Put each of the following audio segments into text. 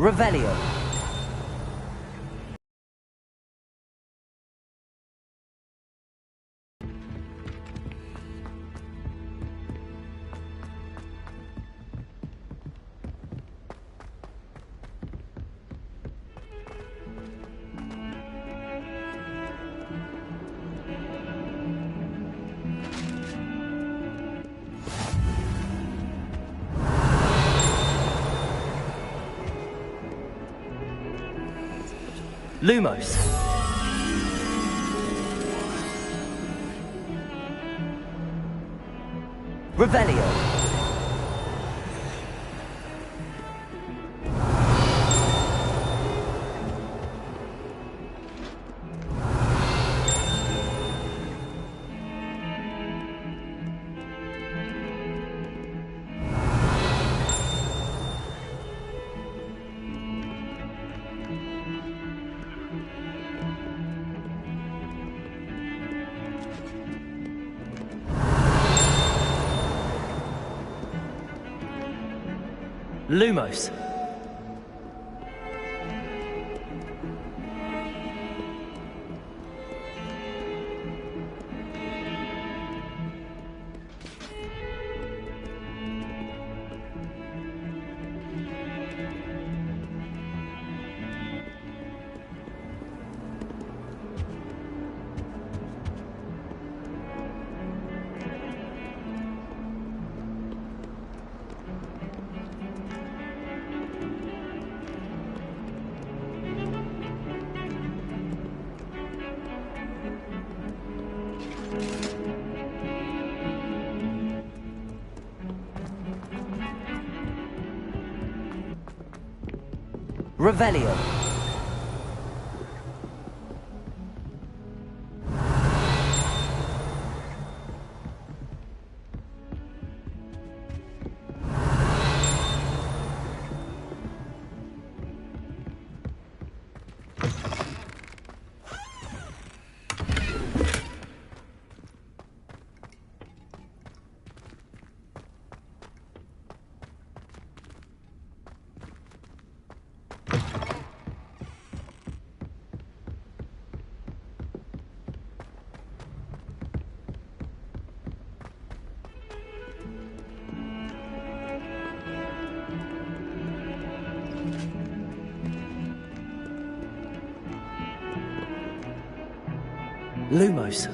Revelio. Lumos. Revelio. Lumos. Revelio. Lumos.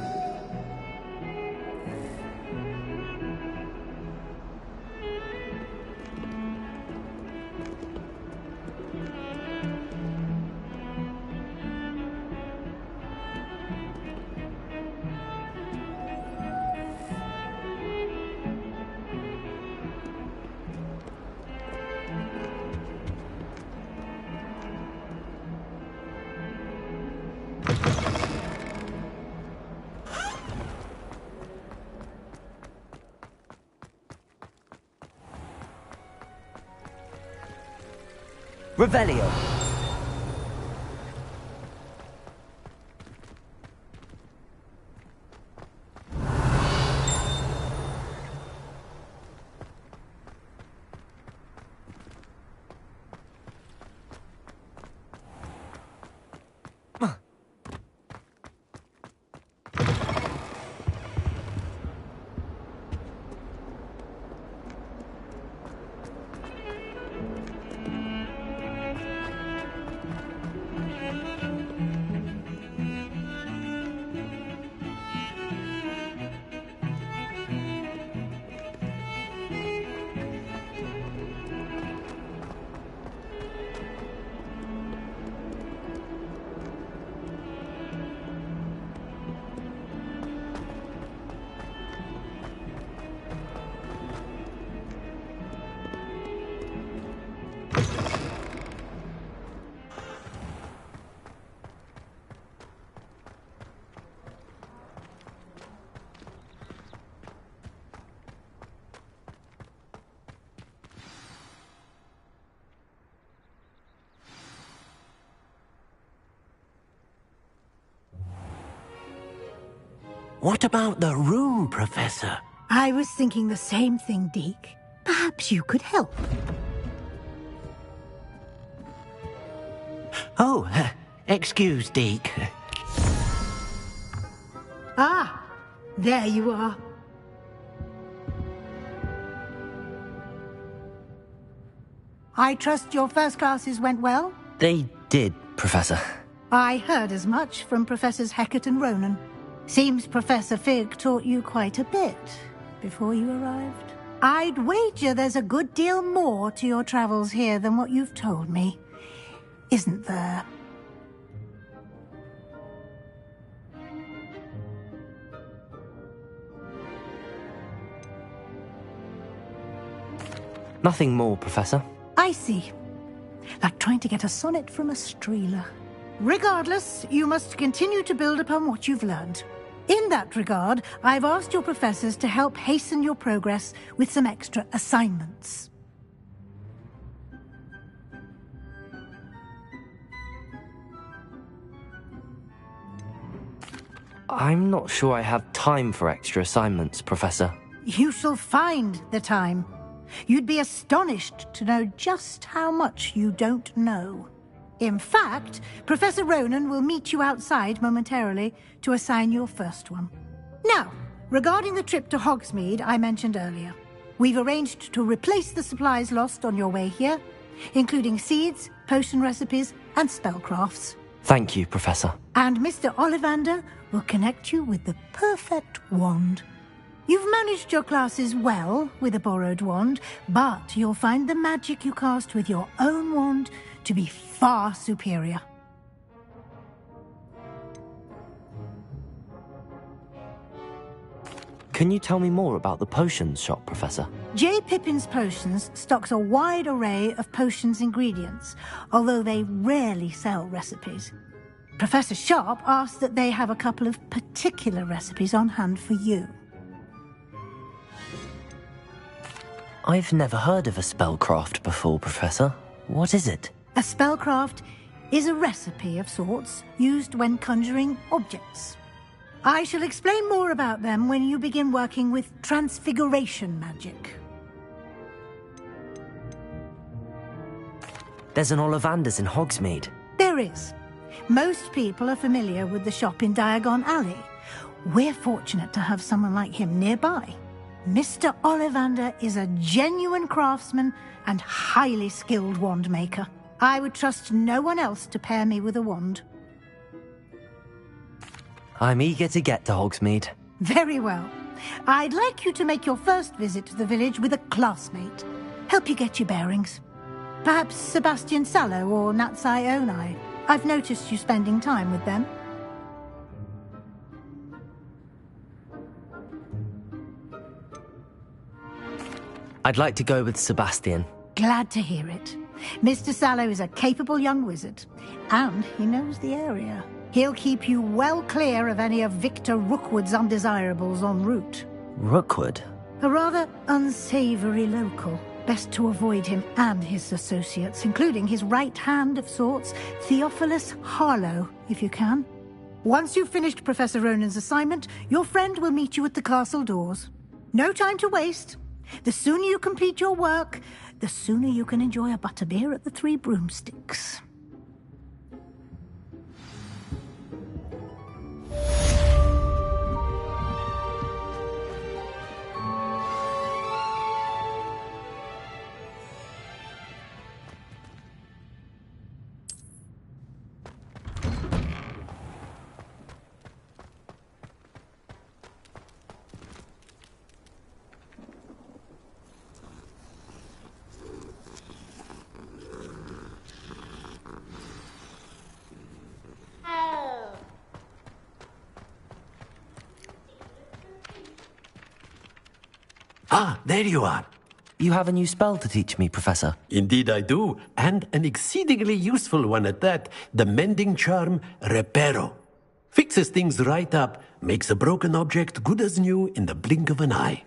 Revelio. What about the room, Professor? I was thinking the same thing, Deke. Perhaps you could help. Oh, excuse, Deke. Ah, there you are. I trust your first classes went well? They did, Professor. I heard as much from Professors Hecat and Ronan. Seems Professor Fig taught you quite a bit before you arrived. I'd wager there's a good deal more to your travels here than what you've told me. Isn't there? Nothing more, Professor. I see. Like trying to get a sonnet from a streeler. Regardless, you must continue to build upon what you've learned. In that regard, I've asked your professors to help hasten your progress with some extra assignments. I'm not sure I have time for extra assignments, Professor. You shall find the time. You'd be astonished to know just how much you don't know. In fact, Professor Ronan will meet you outside momentarily to assign your first one. Now, regarding the trip to Hogsmeade I mentioned earlier, we've arranged to replace the supplies lost on your way here, including seeds, potion recipes, and spellcrafts. Thank you, Professor. And Mr. Ollivander will connect you with the perfect wand. You've managed your classes well with a borrowed wand, but you'll find the magic you cast with your own wand to be far superior. Can you tell me more about the potions shop, Professor? J. Pippin's Potions stocks a wide array of potions ingredients, although they rarely sell recipes. Professor Sharp asked that they have a couple of particular recipes on hand for you. I've never heard of a spellcraft before, Professor. What is it? A spellcraft is a recipe of sorts used when conjuring objects. I shall explain more about them when you begin working with transfiguration magic. There's an Ollivander's in Hogsmeade. There is. Most people are familiar with the shop in Diagon Alley. We're fortunate to have someone like him nearby. Mr. Ollivander is a genuine craftsman and highly skilled wand maker. I would trust no one else to pair me with a wand. I'm eager to get to Hogsmeade. Very well. I'd like you to make your first visit to the village with a classmate. Help you get your bearings. Perhaps Sebastian Sallow or Natsai Onai. I've noticed you spending time with them. I'd like to go with Sebastian. Glad to hear it. Mr. Sallow is a capable young wizard, and he knows the area. He'll keep you well clear of any of Victor Rookwood's undesirables en route. Rookwood? A rather unsavory local. Best to avoid him and his associates, including his right hand of sorts, Theophilus Harlow, if you can. Once you've finished Professor Ronan's assignment, your friend will meet you at the castle doors. No time to waste. The sooner you complete your work, the sooner you can enjoy a butterbeer at the Three Broomsticks. Ah, there you are. You have a new spell to teach me, Professor. Indeed I do, and an exceedingly useful one at that. The mending charm, Reparo. Fixes things right up, makes a broken object good as new in the blink of an eye.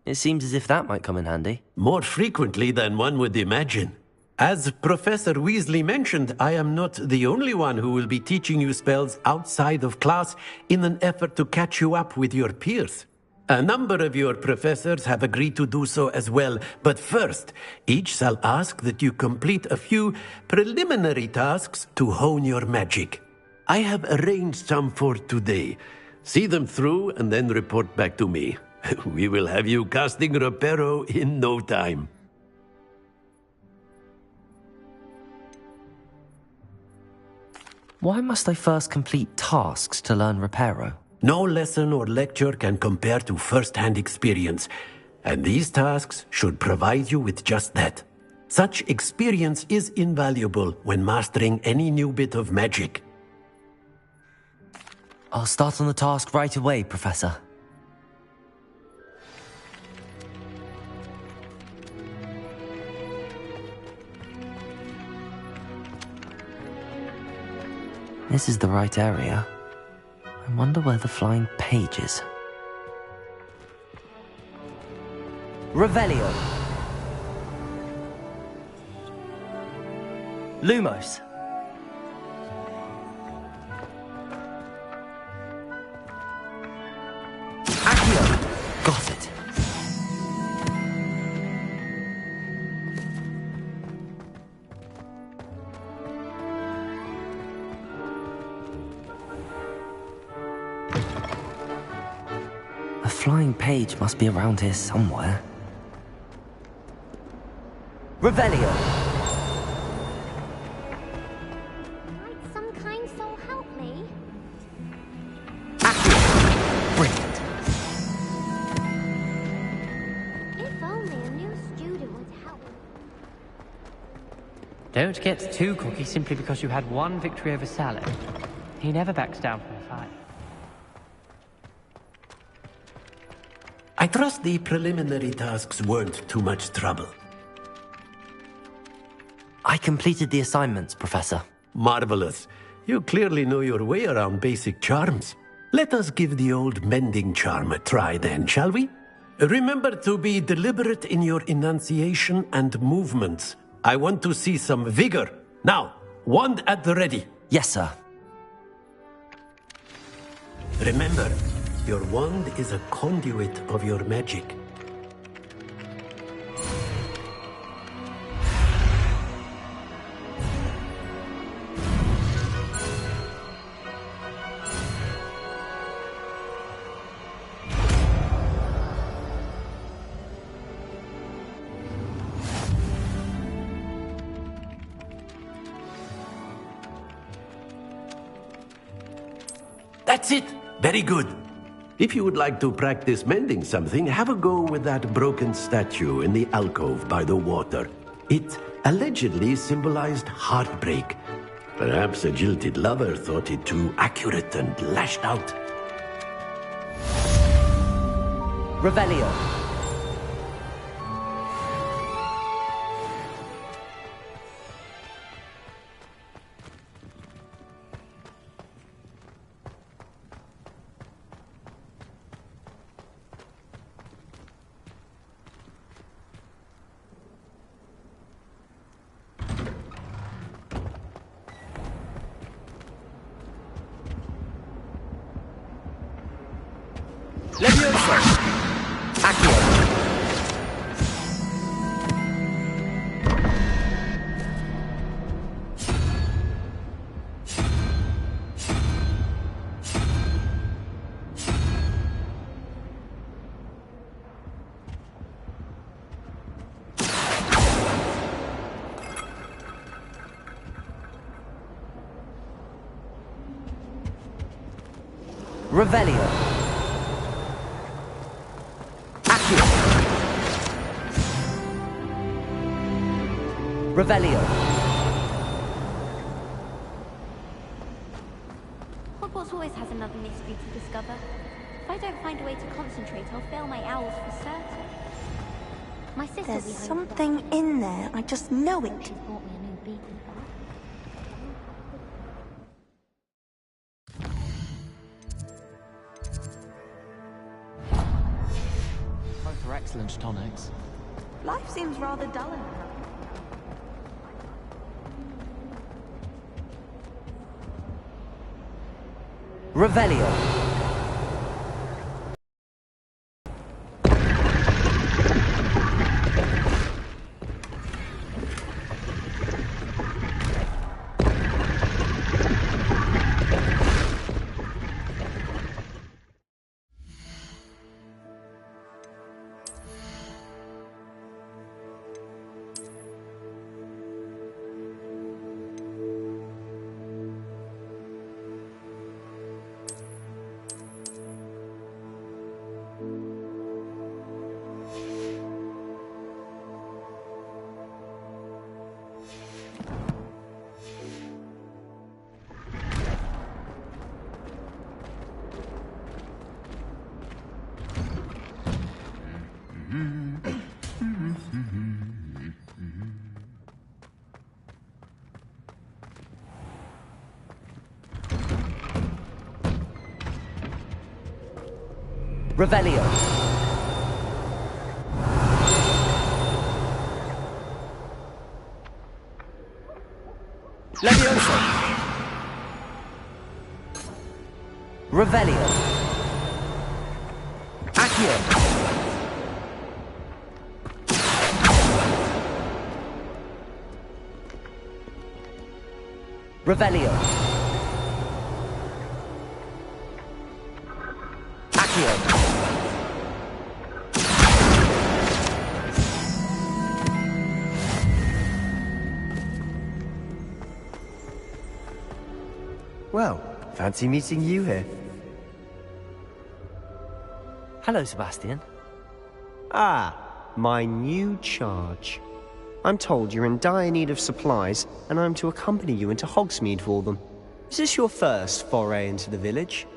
It seems as if that might come in handy. More frequently than one would imagine. As Professor Weasley mentioned, I am not the only one who will be teaching you spells outside of class in an effort to catch you up with your peers. A number of your professors have agreed to do so as well, but first, each shall ask that you complete a few preliminary tasks to hone your magic. I have arranged some for today. See them through and then report back to me. We will have you casting Reparo in no time. Why must I first complete tasks to learn Reparo? No lesson or lecture can compare to first-hand experience, and these tasks should provide you with just that. Such experience is invaluable when mastering any new bit of magic. I'll start on the task right away, Professor. This is the right area. I wonder where the flying page is. Revelio. Lumos. Accio. Got it. A flying page must be around here somewhere. Revelio. Might some kind soul help me? Accio. Brilliant. If only a new student would help. Don't get too cocky simply because you had one victory over Salad. He never backs down from a fight. I trust the preliminary tasks weren't too much trouble. I completed the assignments, Professor. Marvelous. You clearly know your way around basic charms. Let us give the old mending charm a try then, shall we? Remember to be deliberate in your enunciation and movements. I want to see some vigor. Now, wand at the ready. Yes, sir. Remember, your wand is a conduit of your magic. That's it! Very good. If you would like to practice mending something, have a go with that broken statue in the alcove by the water. It allegedly symbolized heartbreak. Perhaps a jilted lover thought it too accurate and lashed out. Revelio. Levioso. Accio. Revelio. Revelio. Hogwarts always has another mystery to discover. If I don't find a way to concentrate, I'll fail my owls for certain. My sister There's will be home something in there. I just know for it. that. She's bought me a new beacon bath. Both are excellent tonics. Life seems rather dull in here. Revelio. Revelio. Levioso. Revelio. Accio. Revelio. Accio. Well, fancy meeting you here. Hello, Sebastian. Ah, my new charge. I'm told you're in dire need of supplies, and I'm to accompany you into Hogsmeade for them. Is this your first foray into the village?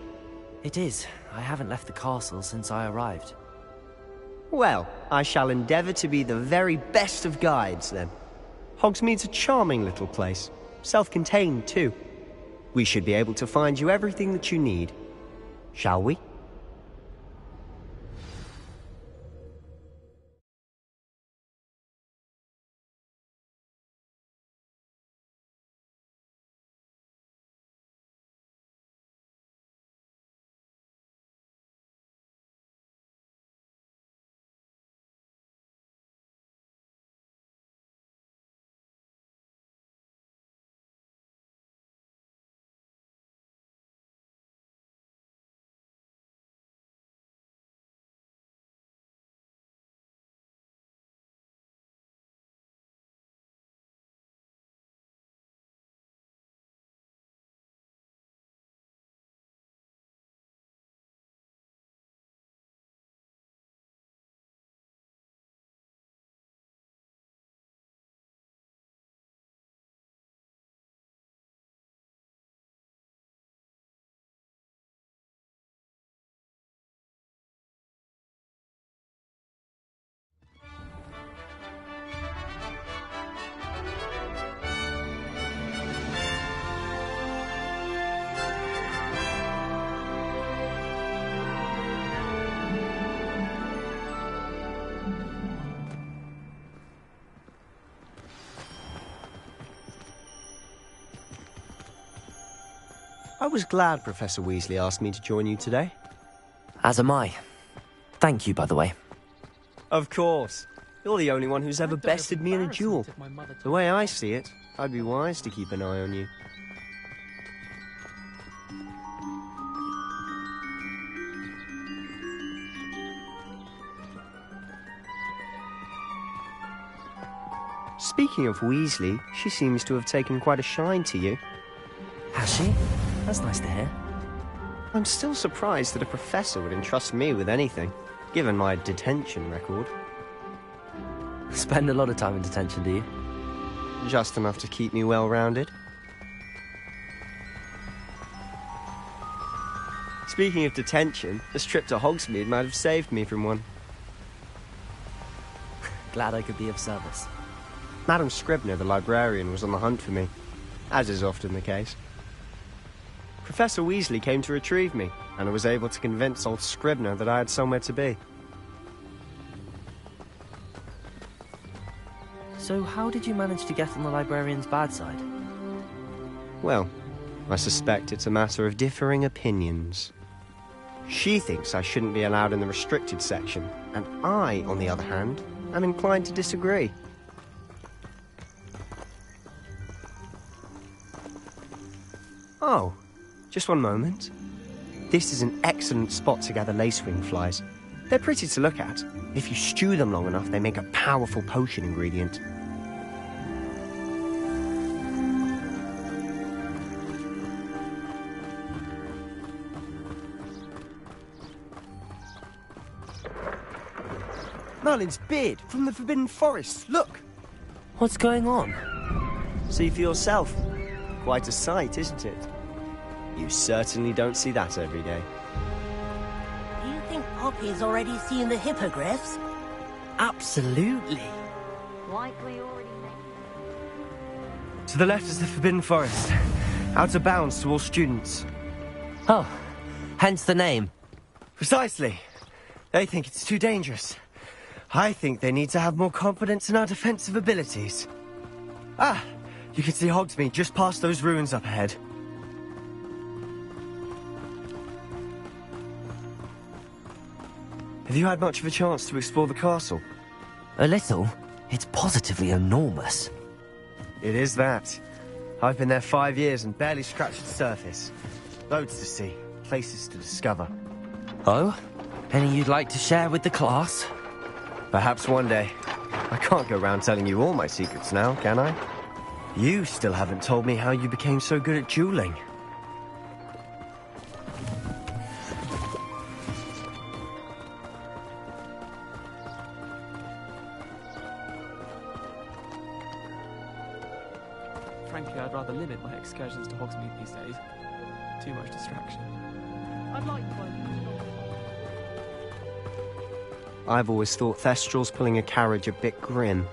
It is. I haven't left the castle since I arrived. Well, I shall endeavour to be the very best of guides, then. Hogsmeade's a charming little place. Self-contained, too. We should be able to find you everything that you need. Shall we? I was glad Professor Weasley asked me to join you today. As am I. Thank you, by the way. Of course. You're the only one who's ever bested me in a duel. The way I see it, I'd be wise to keep an eye on you. Speaking of Weasley, she seems to have taken quite a shine to you. Has she? That's nice to hear. I'm still surprised that a professor would entrust me with anything, given my detention record. Spend a lot of time in detention, do you? Just enough to keep me well-rounded. Speaking of detention, this trip to Hogsmeade might have saved me from one. Glad I could be of service. Madam Scribner, the librarian, was on the hunt for me, as is often the case. Professor Weasley came to retrieve me, and I was able to convince old Scribner that I had somewhere to be. So how did you manage to get on the librarian's bad side? Well, I suspect it's a matter of differing opinions. She thinks I shouldn't be allowed in the restricted section, and I, on the other hand, am inclined to disagree. Oh, just one moment. This is an excellent spot to gather lacewing flies. They're pretty to look at. If you stew them long enough, they make a powerful potion ingredient. Merlin's beard from the Forbidden Forest, look! What's going on? See for yourself. Quite a sight, isn't it? You certainly don't see that every day. Do you think Poppy's already seen the hippogriffs? Absolutely. Likely already know. To the left is the Forbidden Forest. Out of bounds to all students. Oh, hence the name. Precisely. They think it's too dangerous. I think they need to have more confidence in our defensive abilities. Ah, you can see Hogsmeade just past those ruins up ahead. Have you had much of a chance to explore the castle? A little. It's positively enormous. It is that. I've been there 5 years and barely scratched the surface. Loads to see, places to discover. Oh? Any you'd like to share with the class? Perhaps one day. I can't go around telling you all my secrets now, can I? You still haven't told me how you became so good at dueling. Frankly, I'd rather limit my excursions to Hogsmeade these days. Too much distraction. I'd like one. I've always thought Thestrals pulling a carriage a bit grim.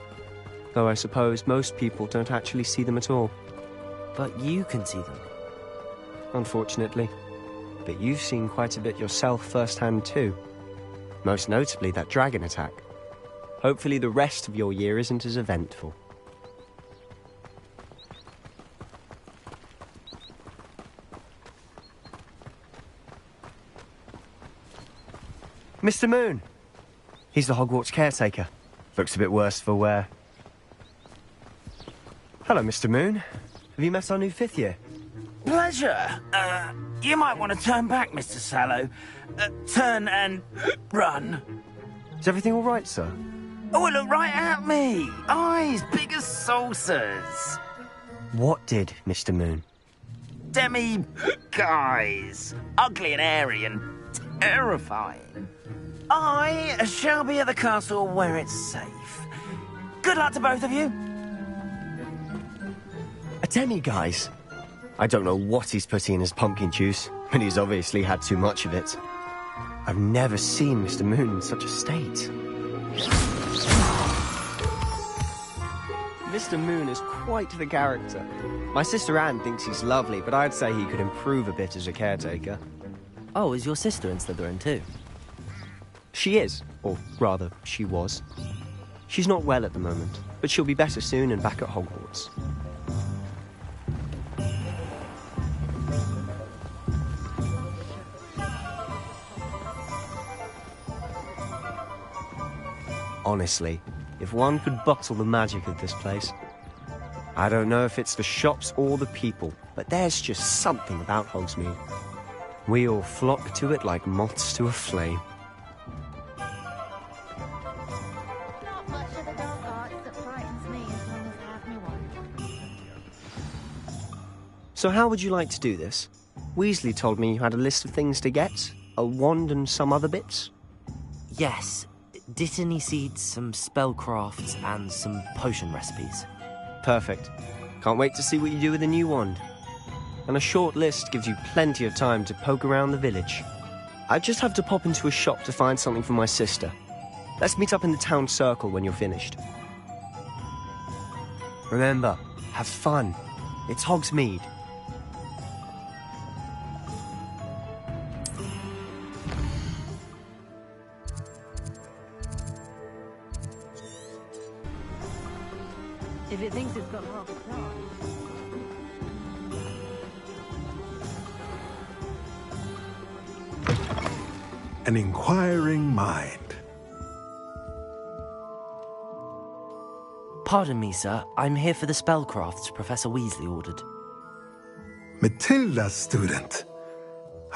Though I suppose most people don't actually see them at all. But you can see them. Unfortunately. But you've seen quite a bit yourself firsthand too. Most notably that dragon attack. Hopefully the rest of your year isn't as eventful. Mr. Moon! He's the Hogwarts caretaker. Looks a bit worse for wear. Hello, Mr. Moon. Have you met our new 5th year? Pleasure. You might want to turn back, Mr. Sallow. Turn and run. Is everything all right, sir? Oh, look right at me. Eyes big as saucers. What did, Mr. Moon? Guys. Ugly and airy and terrifying. I shall be at the castle where it's safe. Good luck to both of you. A demi-guise? I don't know what he's putting in his pumpkin juice, but he's obviously had too much of it. I've never seen Mr. Moon in such a state. Mr. Moon is quite the character. My sister Anne thinks he's lovely, but I'd say he could improve a bit as a caretaker. Oh, is your sister in Slytherin too? She is, or rather, she was. She's not well at the moment, but she'll be better soon and back at Hogwarts. Honestly, if one could bottle the magic of this place. I don't know if it's the shops or the people, but there's just something about Hogsmeade. We all flock to it like moths to a flame. Not much of the dark arts that frightens me as long as I have me wand. So how would you like to do this? Weasley told me you had a list of things to get. A wand and some other bits. Yes. Dittany seeds, some spellcrafts, and some potion recipes. Perfect. Can't wait to see what you do with the new wand. And a short list gives you plenty of time to poke around the village. I just have to pop into a shop to find something for my sister. Let's meet up in the town circle when you're finished. Remember, have fun. It's Hogsmeade. If it thinks it's got half a chance. An inquiring mind. Pardon me, sir. I'm here for the spellcrafts Professor Weasley ordered. Matilda's student.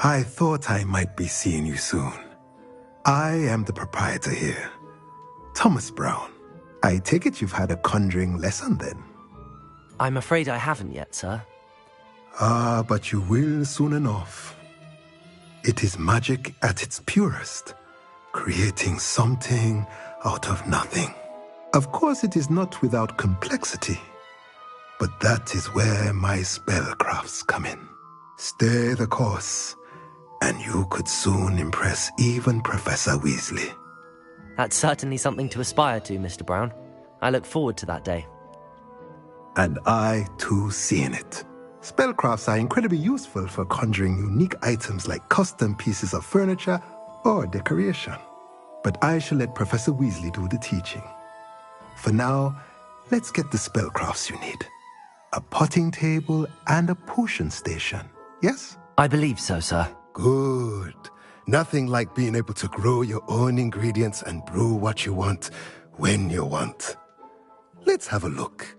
I thought I might be seeing you soon. I am the proprietor here, Thomas Brown. I take it you've had a conjuring lesson then? I'm afraid I haven't yet, sir. Ah, but you will soon enough. It is magic at its purest, creating something out of nothing. Of course, it is not without complexity, but that is where my spellcrafts come in. Stay the course, and you could soon impress even Professor Weasley. That's certainly something to aspire to, Mr. Brown. I look forward to that day. And I, too, seeing it. Spellcrafts are incredibly useful for conjuring unique items like custom pieces of furniture or decoration. but I shall let Professor Weasley do the teaching. For now, let's get the spellcrafts you need. A potting table and a potion station, yes? I believe so, sir. Good. Nothing like being able to grow your own ingredients and brew what you want, when you want. Let's have a look.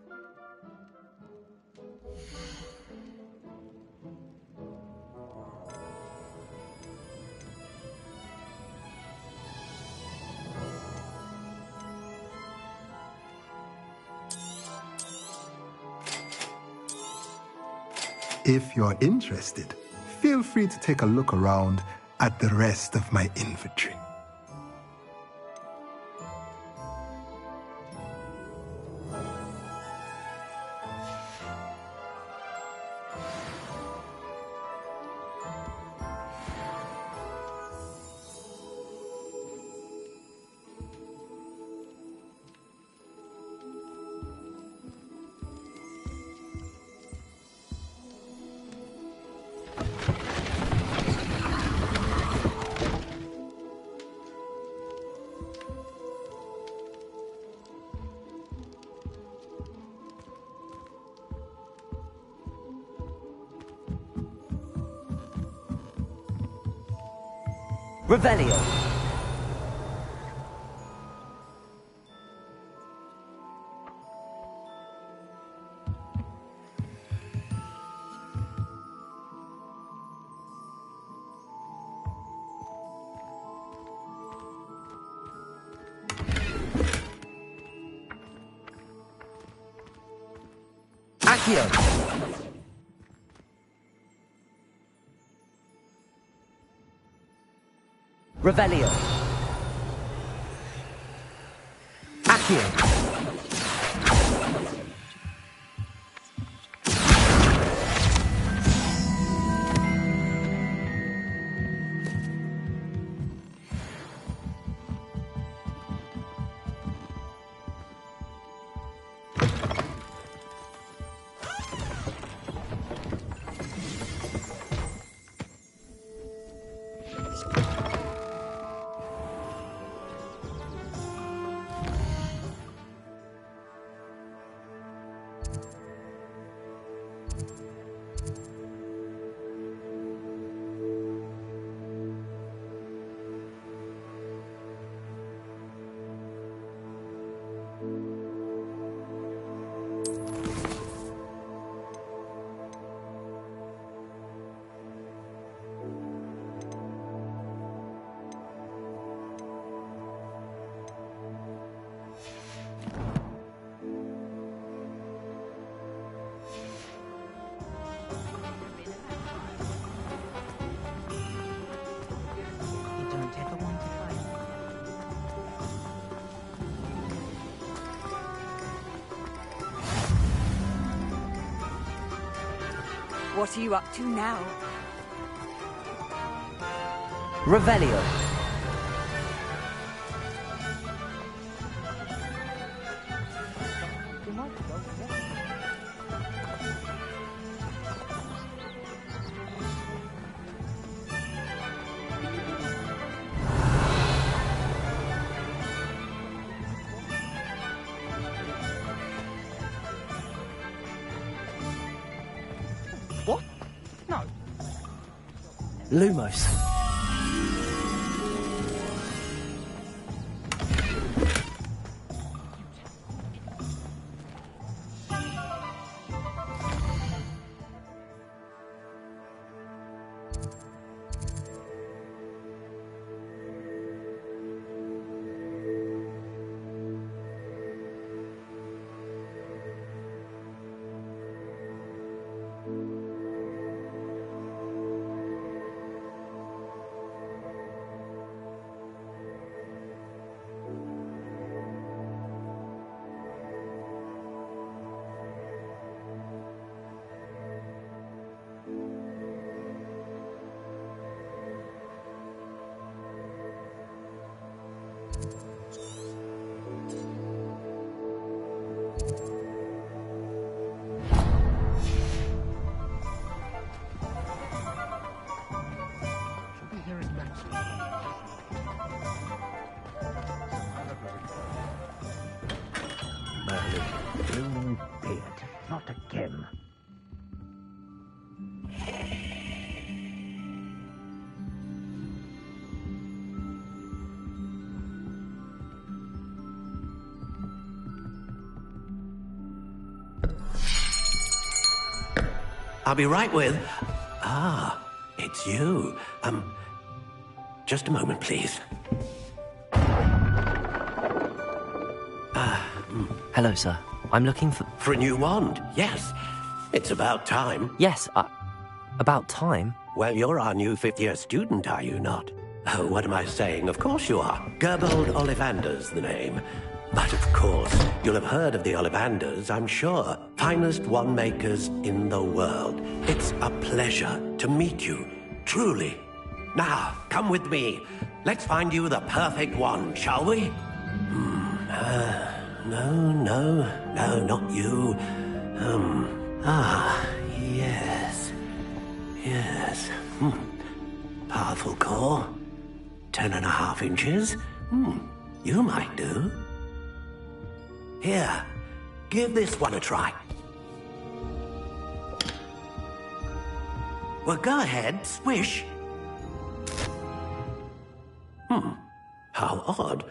If you're interested, feel free to take a look around at the rest of my inventory. Revelio. Accio. Revelio. Accio. What are you up to now? Revelio. What? No. Lumos. him. I'll be right with... Ah, it's you. Just a moment, please. Hello, sir. I'm looking for... For a new wand, yes. It's about time. Yes, about time? Well, you're our new fifth-year student, are you not? Oh, what am I saying? Of course you are. Gerbold Ollivander's the name. But of course, you'll have heard of the Ollivanders, I'm sure. Finest wand makers in the world. It's a pleasure to meet you, truly. Now, come with me. Let's find you the perfect wand, shall we? No, not you. Yes. Powerful core. 10.5 inches. You might do. Here, give this one a try. Well, go ahead, swish. How odd.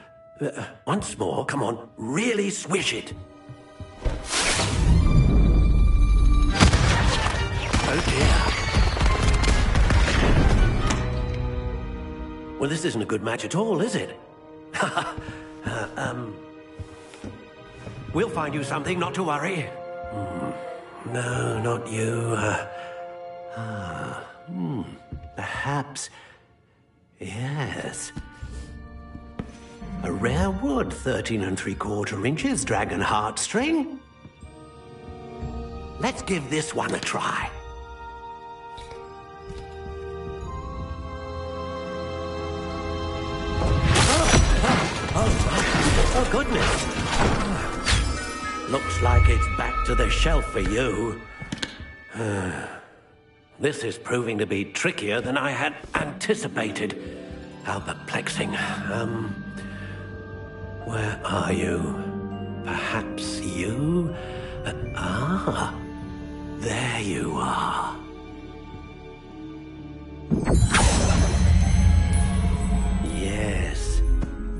Once more, come on, really swish it. Oh dear. Well, this isn't a good match at all, is it? We'll find you something, not to worry. No, not you. Perhaps... Yes. A rare wood, 13 3/4 inches, dragon heartstring. Let's give this one a try. Oh, goodness. Looks like it's back to the shelf for you. This is proving to be trickier than I had anticipated. How perplexing. Where are you? Perhaps you? There you are. Yes,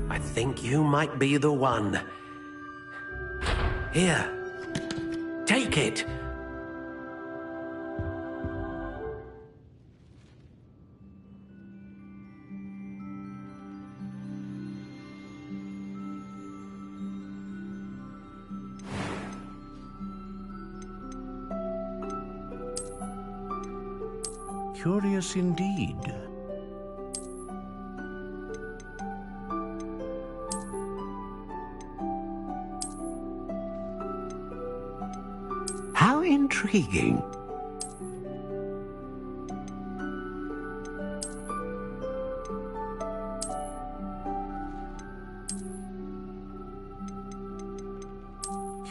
I think you might be the one. Here, take it. Curious indeed. How intriguing.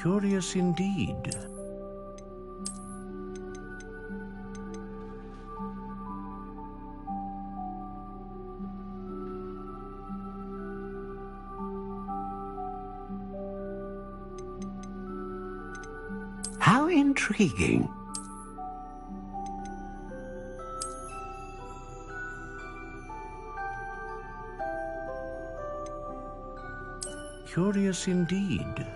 Curious indeed. How intriguing. Curious indeed.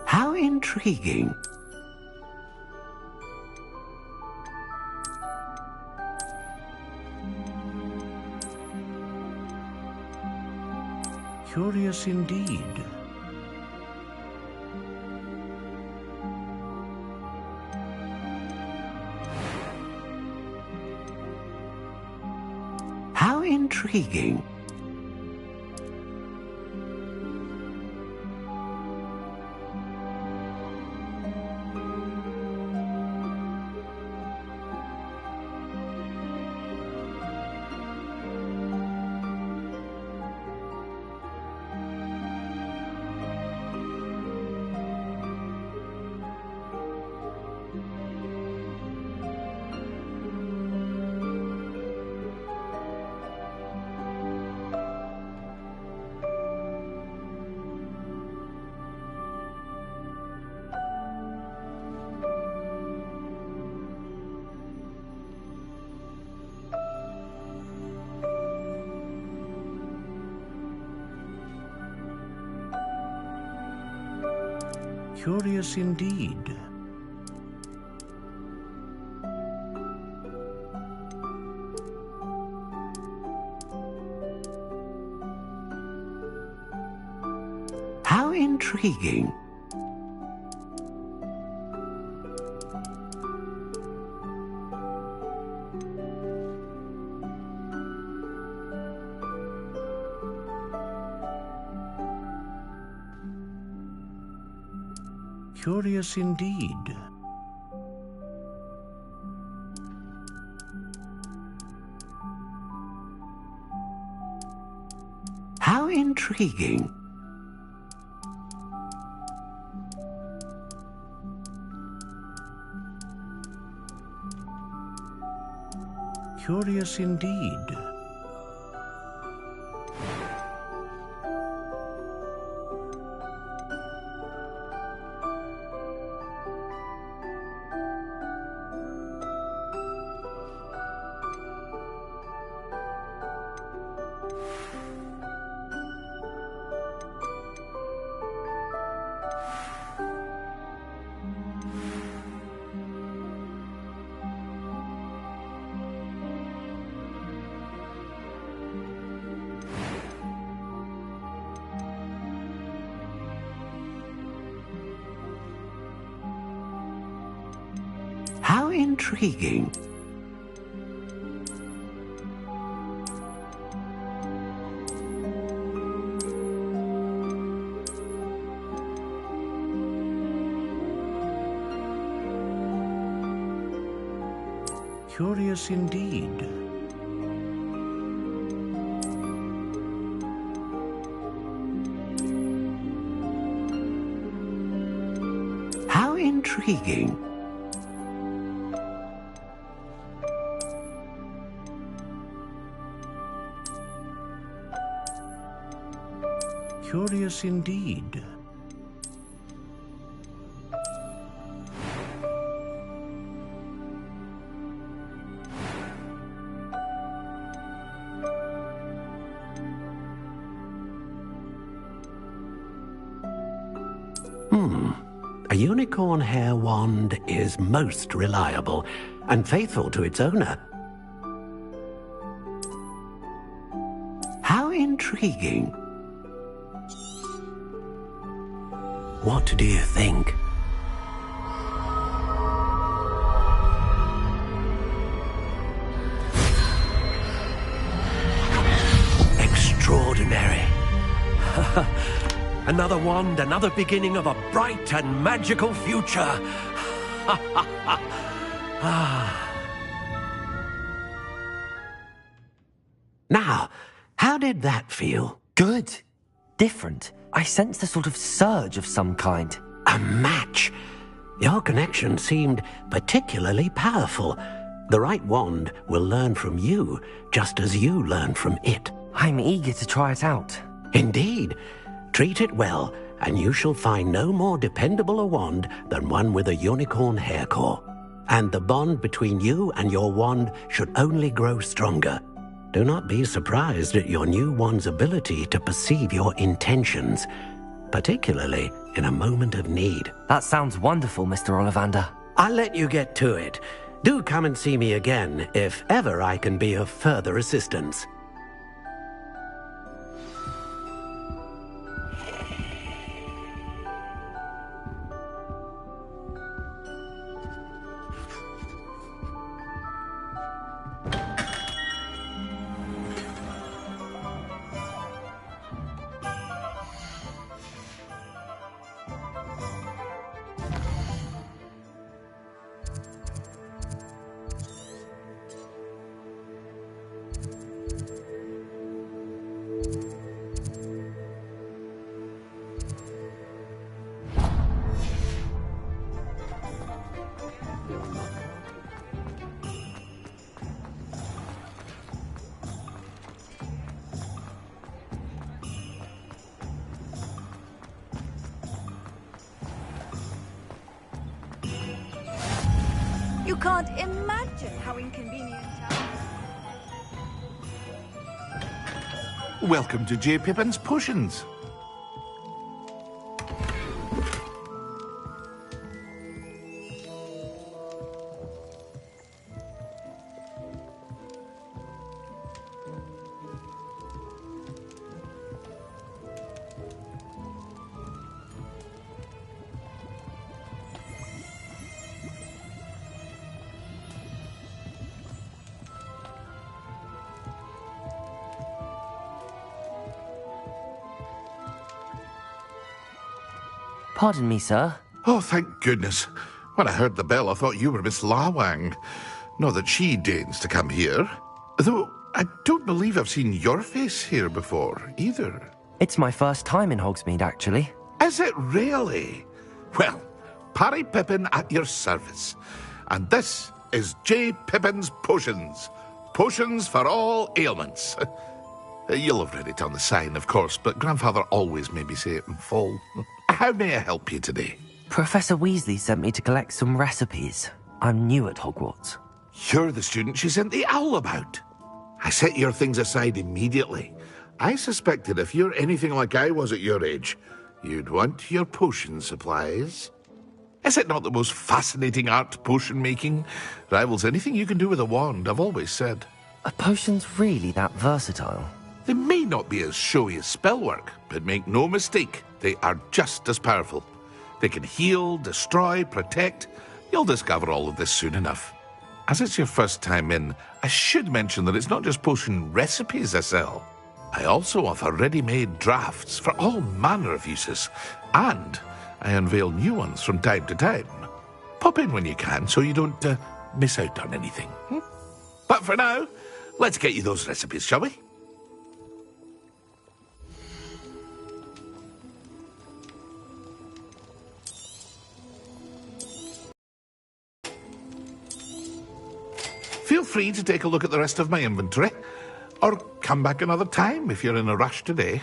How intriguing. Curious indeed. How intriguing. Curious indeed. How intriguing. Curious indeed. How intriguing. Curious indeed. How intriguing. Curious indeed. How intriguing. Curious indeed. A unicorn hair wand is most reliable and faithful to its owner. How intriguing. What do you think? Extraordinary. Another wand, another beginning of a bright and magical future. Now, how did that feel? Good. Different. I sensed a sort of surge of some kind. A match. Your connection seemed particularly powerful. The right wand will learn from you, just as you learn from it. I'm eager to try it out. Indeed. Treat it well, and you shall find no more dependable a wand than one with a unicorn hair core. And the bond between you and your wand should only grow stronger. Do not be surprised at your new wand's ability to perceive your intentions, particularly in a moment of need. That sounds wonderful, Mr. Ollivander. I'll let you get to it. Do come and see me again if ever I can be of further assistance. You can't imagine how inconvenient Welcome to J. Pippin's Potions. Pardon me, sir. Oh, thank goodness. When I heard the bell, I thought you were Miss Lawang. Not that she deigns to come here. Though I don't believe I've seen your face here before, either. It's my first time in Hogsmeade, actually. Is it really? Well, Parry Pippin at your service. And this is J. Pippin's Potions. Potions for all ailments. You'll have read it on the sign, of course, but Grandfather always made me say it in full. How may I help you today? Professor Weasley sent me to collect some recipes. I'm new at Hogwarts. You're the student she sent the owl about. I set your things aside immediately. I suspected if you're anything like I was at your age, you'd want your potion supplies. Is it not the most fascinating art, potion making? Rivals anything you can do with a wand, I've always said. Are potions really that versatile? They may not be as showy as spellwork, but make no mistake, they are just as powerful. They can heal, destroy, protect. You'll discover all of this soon enough. As it's your first time in, I should mention that it's not just potion recipes I sell. I also offer ready-made drafts for all manner of uses, and I unveil new ones from time to time. Pop in when you can so you don't miss out on anything. But for now, let's get you those recipes, shall we? Feel free to take a look at the rest of my inventory, or come back another time if you're in a rush today.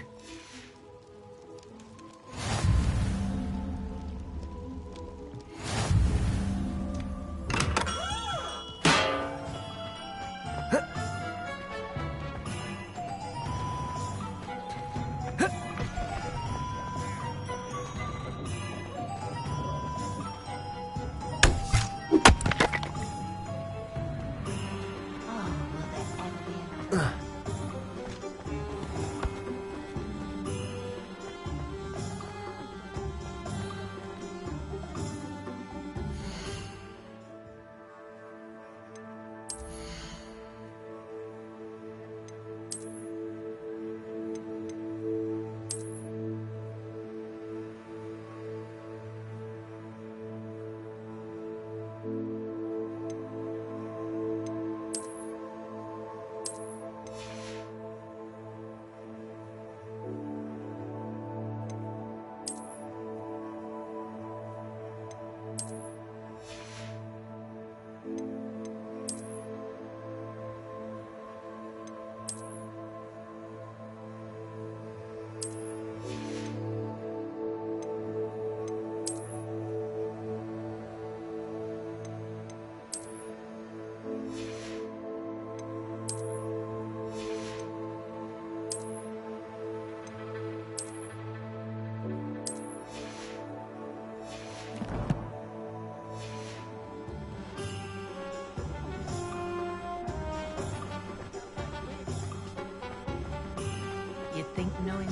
You'd think knowing...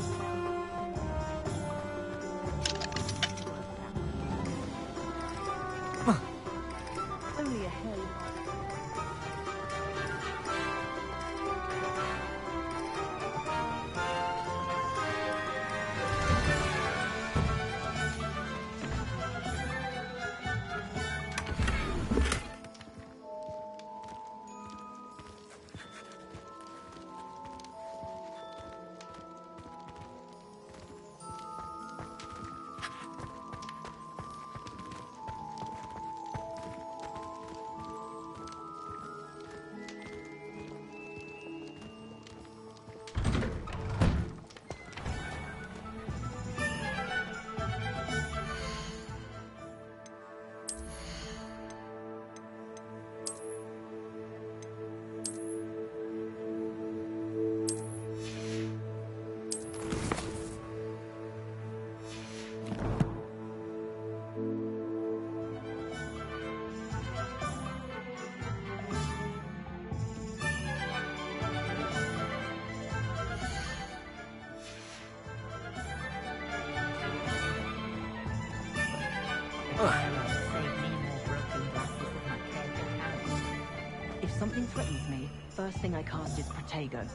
Only a hell. If something threatens me, first thing I cast is Protego.